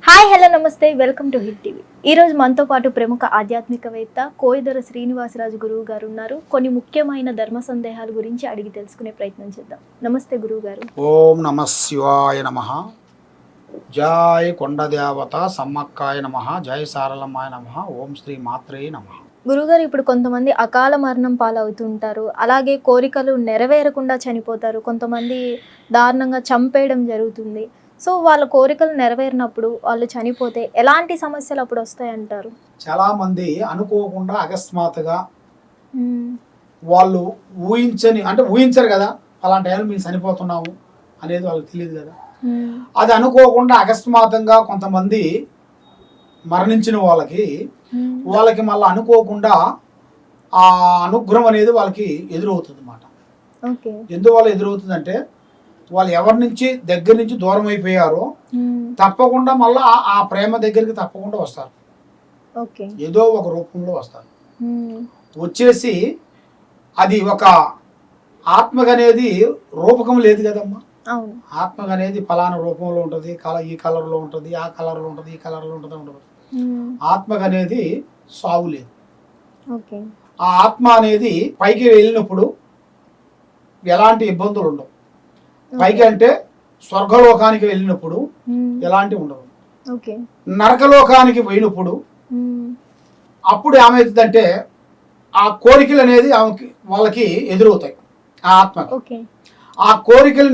Hi hello నమస్తే welcome to hit TV. ఈరోజు మనతో పాటు ప్రముఖ ఆధ్యాత్మికవేత్త కోయిదర శ్రీనివాసరాజు గురువు గారు ఉన్నారు. కొన్ని ముఖ్యమైన ధర్మ సందేహాల గురించి అడిగి తెలుసుకునే ప్రయత్నం చేద్దాం. నమస్తే గురువు గారు. ఓం నమ శివాయ నమ. జయ కొండదేవత సమ్మక్కాయ నమ. జయ సారలమ్మాయ నమ. ఓం శ్రీ మాత్రే నమ. గురుగారు, ఇప్పుడు కొంతమంది అకాల మరణం పాలవుతుంటారు, అలాగే కోరికలు నెరవేరకుండా చనిపోతారు, కొంతమంది దారుణంగా చంపేయడం జరుగుతుంది. సో వాళ్ళ కోరికలు నెరవేరినప్పుడు వాళ్ళు చనిపోతే ఎలాంటి సమస్యలు అప్పుడు వస్తాయంటారు? చాలా మంది అనుకోకుండా అకస్మాత్తుగా వాళ్ళు ఊహించరు కదా, అలాంటి టైంలో మేము చనిపోతున్నాము అనేది వాళ్ళకి తెలియదు కదా. అది అనుకోకుండా అకస్మాత్తుగా కొంతమంది మరణించిన వాళ్ళకి మళ్ళీ అనుకోకుండా ఆ అనుగ్రహం అనేది వాళ్ళకి ఎదురవుతుంది అన్నమాట. ఎందువల్ల ఎదురవుతుందంటే వాళ్ళు ఎవరి నుంచి దగ్గర నుంచి దూరం అయిపోయారో తప్పకుండా మళ్ళీ ఆ ప్రేమ దగ్గరికి తప్పకుండా వస్తారు. ఏదో ఒక రూపంలో వస్తారు. వచ్చేసి అది ఒక ఆత్మగనేది రూపకం లేదు కదమ్మా. ఆత్మగనేది ఫలానా రూపంలో ఉంటుంది, ఈ కలర్లో ఉంటుంది, ఆ కలర్లో ఉంటుంది, ఈ కలర్లో ఉంటుంది ఉండదు. ఆత్మగనేది సావు లేదు. ఆ ఆత్మ అనేది పైకి వెళ్ళినప్పుడు ఎలాంటి ఇబ్బందులు ఉండవు. పైకి అంటే స్వర్గలోకానికి వెళ్ళినప్పుడు ఎలాంటి ఉండవు. నరకలోకానికి పోయినప్పుడు అప్పుడు ఏమవుతుందంటే ఆ కోరికలు అనేది వాళ్ళకి ఎదురవుతాయి. ఆ ఆత్మకి ఆ కోరికలు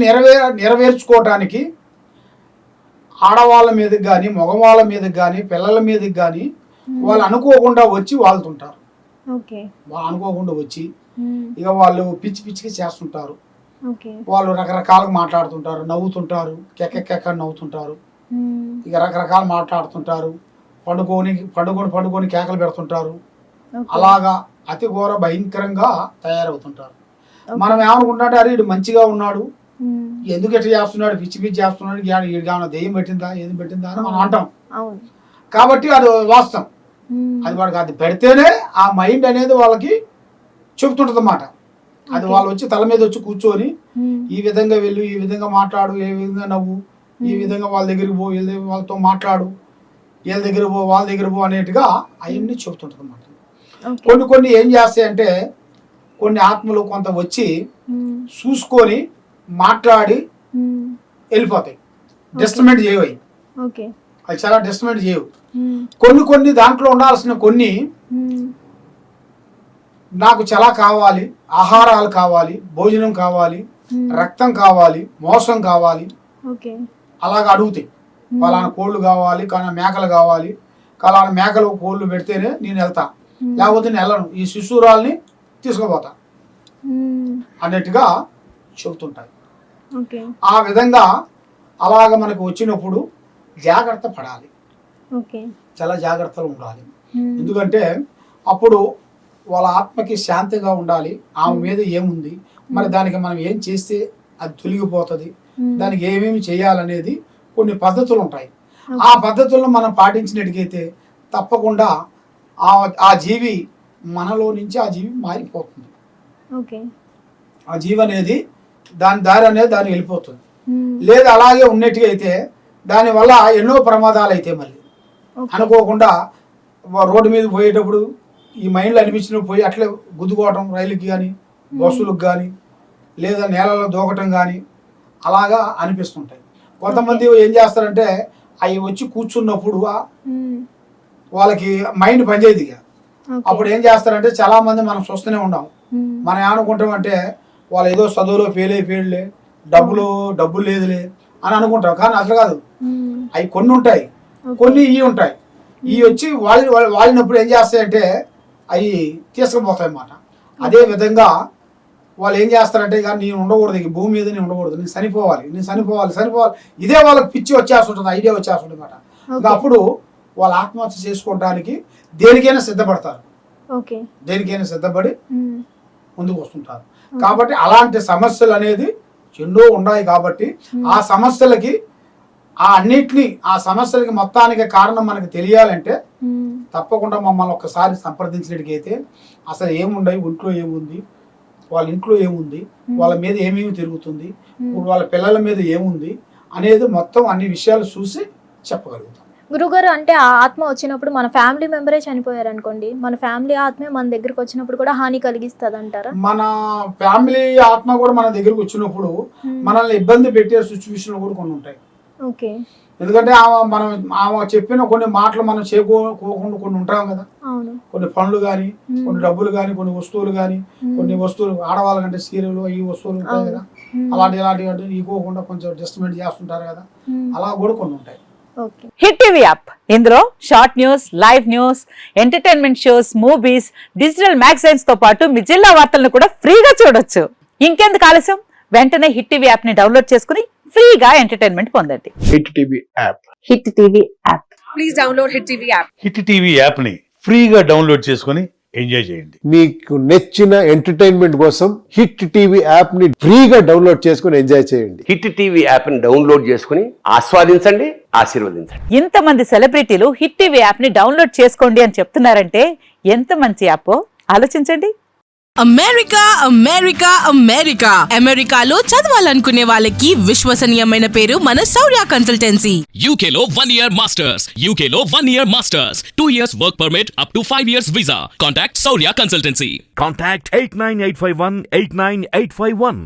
నెరవేర్చుకోవటానికి ఆడవాళ్ళ మీదకి కానీ మగవాళ్ళ మీదకి కానీ పిల్లల మీదకి కానీ వాళ్ళు అనుకోకుండా వచ్చి వాళ్తుంటారు. వాళ్ళు అనుకోకుండా వచ్చి ఇక వాళ్ళు పిచ్చికి చేస్తుంటారు. వాళ్ళు రకరకాలుగా మాట్లాడుతుంటారు, నవ్వుతుంటారు, కెక్క నవ్వుతుంటారు, ఇక రకరకాలు మాట్లాడుతుంటారు, పండుకొని కేకలు పెడుతుంటారు. అలాగా అతి ఘోర భయంకరంగా తయారవుతుంటారు. మనం ఏమనుకుంటాంటే అరే వీడు మంచిగా ఉన్నాడు, ఎందుకు ఎట్లా చేస్తున్నాడు, పిచ్చి చేస్తున్నాడు, ఏమైనా దెయ్యం పెట్టిందా ఏది పెట్టిందా అని మనం అంటాం. కాబట్టి అది వాస్తవం. అది వాడికి అది పెడితేనే ఆ మైండ్ అనేది వాళ్ళకి చెబుతుంటది అన్నమాట. అది వాళ్ళు వచ్చి తల మీద వచ్చి కూర్చొని ఈ విధంగా వెళ్ళు, ఈ విధంగా మాట్లాడు, ఏ విధంగా నవ్వు, ఈ విధంగా వాళ్ళ దగ్గరికి పో, వాళ్ళతో మాట్లాడు, వీళ్ళ దగ్గర పో, వాళ్ళ దగ్గర పో అనేట్టుగా అవన్నీ చెబుతుంటది అన్నమాట. కొన్ని ఏం చేస్తాయంటే కొన్ని ఆత్మలు కొంత వచ్చి చూసుకొని మాట్లాడి వెళ్ళిపోతాయి. డిస్టర్బెంట్ చేయవు. అది చాలా డిస్టర్బెంట్ చేయవు. కొన్ని దాంట్లో ఉండాల్సిన కొన్ని నాకు చాలా కావాలి, ఆహారాలు కావాలి, భోజనం కావాలి, రక్తం కావాలి, మోసం కావాలి, అలాగ అడుగుతాయి. పలానా కోళ్ళు కావాలి, కానీ మేకలు కావాలి, పలానా మేకలు కోళ్ళు పెడితేనే నేను వెళ్తా, లేకపోతే నేను వెళ్ళను, ఈ శిశురాల్ని తీసుకుపోతా అన్నట్టుగా చెబుతుంటాయి. ఆ విధంగా అలాగ మనకు వచ్చినప్పుడు జాగ్రత్త పడాలి, చాలా జాగ్రత్తలు ఉండాలి. ఎందుకంటే అప్పుడు వాళ్ళ ఆత్మకి శాంతిగా ఉండాలి. ఆమె మీద ఏముంది, మరి దానికి మనం ఏం చేస్తే అది తొలగిపోతుంది, దానికి ఏమేమి చేయాలనేది కొన్ని పద్ధతులు ఉంటాయి. ఆ పద్ధతులను మనం పాటించినట్టుకైతే తప్పకుండా ఆ జీవి మనలో నుంచి ఆ జీవి మారిపోతుంది. ఆ జీవి అనేది దాని దారి అనేది దాన్ని వెళ్ళిపోతుంది. లేదా అలాగే ఉన్నట్టుగా అయితే దానివల్ల ఎన్నో ప్రమాదాలు అయితే మళ్ళీ అనుకోకుండా రోడ్డు మీద పోయేటప్పుడు ఈ మైండ్లో అనిపించినప్పుడు పోయి అట్లే గుద్దుకోవటం, రైలుకి కానీ బస్సులకు కానీ లేదా నేలలో దూకటం కానీ అలాగా అనిపిస్తుంటాయి. కొంతమంది ఏం చేస్తారంటే అవి వచ్చి కూర్చున్నప్పుడు వాళ్ళకి మైండ్ పనిచేయదు. అప్పుడు ఏం చేస్తారంటే చాలా మంది మనం చూస్తూనే ఉన్నాం. మనం ఏమనుకుంటాం అంటే వాళ్ళు ఏదో చదువులో ఫెయిల్ అయిపోయాడులే, డబ్బులు లేదులే అని అనుకుంటాం. కానీ అసలు కాదు. అవి కొన్ని ఉంటాయి, కొన్ని ఇవి ఉంటాయి. ఇవి వచ్చి వాడినప్పుడు ఏం చేస్తాయంటే అవి తీసుకుపోతాయి అన్నమాట. అదే విధంగా వాళ్ళు ఏం చేస్తారంటే ఇక నేను ఉండకూడదు, ఈ భూమి మీద నేను ఉండకూడదు, నేను చనిపోవాలి, ఇదే వాళ్ళకి పిచ్చి వచ్చేస్తుంటుంది, ఐడియా వచ్చేస్తుంటుంది అన్నమాట. ఇంకా అప్పుడు వాళ్ళు ఆత్మహత్య చేసుకోవడానికి దేనికైనా సిద్ధపడి ముందుకు వస్తుంటారు. కాబట్టి అలాంటి సమస్యలు అనేది ఎన్నో ఉన్నాయి. కాబట్టి ఆ సమస్యలకి ఆ సమస్యలకి మొత్తానికి కారణం మనకు తెలియాలంటే తప్పకుండా మమ్మల్ని ఒక్కసారి సంప్రదించినట్టుకైతే అసలు ఏముండయి, ఇంట్లో ఏముంది, వాళ్ళ ఇంట్లో ఏముంది, వాళ్ళ మీద ఏమేమి తిరుగుతుంది, వాళ్ళ పిల్లల మీద ఏముంది అనేది మొత్తం అన్ని విషయాలు చూసి చెప్పగలుగుతాం. గురుగారు, అంటే ఆ ఆత్మ వచ్చినప్పుడు మన ఫ్యామిలీ మెంబరే చనిపోయారు అనుకోండి, మన ఫ్యామిలీ ఆత్మే మన దగ్గరకు వచ్చినప్పుడు కూడా హాని కలిగిస్తుంది అంటారా? మన ఫ్యామిలీ ఆత్మ కూడా మన దగ్గరకు వచ్చినప్పుడు మనల్ని ఇబ్బంది పెట్టే సిచ్యువేషన్లు కూడా కొన్ని ఉంటాయి. ఓకే. ఎందుకంటే ఆమె చెప్పిన కొన్ని మాటలు మనం చేయకోకుండా కొన్ని ఉంటాం కదా. అవును. కొన్ని పనులు కానీ, కొన్ని డబ్బులు కానీ, కొన్ని వస్తువులు కానీ, కొన్ని వస్తువులు ఆడవాళ్ళ కంటే సీరియలు ఈ వస్తువులు ఉంటాయి కదా, ఇలాంటి ఇవ్వకుండా కొంచెం డిస్టర్బెంట్ చేస్తుంటారు కదా, అలా కూడా కొన్ని ఉంటాయి. హిట్ టీవీ యాప్, ఇందులో short news, live news, entertainment shows, movies, digital magazines తో పాటు మీ జిల్లా వార్తలను కూడా ఫ్రీగా చూడొచ్చు. ఇంకెందుకు ఆలస్యం, వెంటనే హిట్ టీవీ యాప్ ని డౌన్లోడ్ చేసుకుని ఫ్రీగా ఎంటర్టైన్మెంట్ పొందండి. Hit TV app. Hit TV app. Please download hit TV app. Hit TV app ని ఫ్రీగా డౌన్లోడ్ చేసుకుని ఎంజాయ్ చేయండి. మీకు నచ్చిన ఎంటర్టైన్మెంట్ కోసం హిట్ టీవీ యాప్ ని ఫ్రీగా డౌన్లోడ్ చేసుకుని ఎంజాయ్ చేయండి. హిట్ టీవీ యాప్ ని డౌన్లోడ్ చేసుకుని ఆస్వాదించండి, ఆశీర్వదించండి. ఇంతమంది సెలబ్రిటీలు హిట్ టీవీ యాప్ ని డౌన్లోడ్ చేసుకోండి అని చెప్తున్నారంటే ఎంత మంచి యాప్ ఆలోచించండి. అమెరికా అమెరికా అమెరికా అమెరికాలో చదవాలనుకునే వాళ్ళకి విశ్వసనీయమైన పేరు మన శౌర్య కన్సల్టెన్సీ. UK లో 1 year masters, UK లో 1 year masters, 2 years work permit up to 5 years visa. Contact Saurya Consultancy. Contact 89851 89851.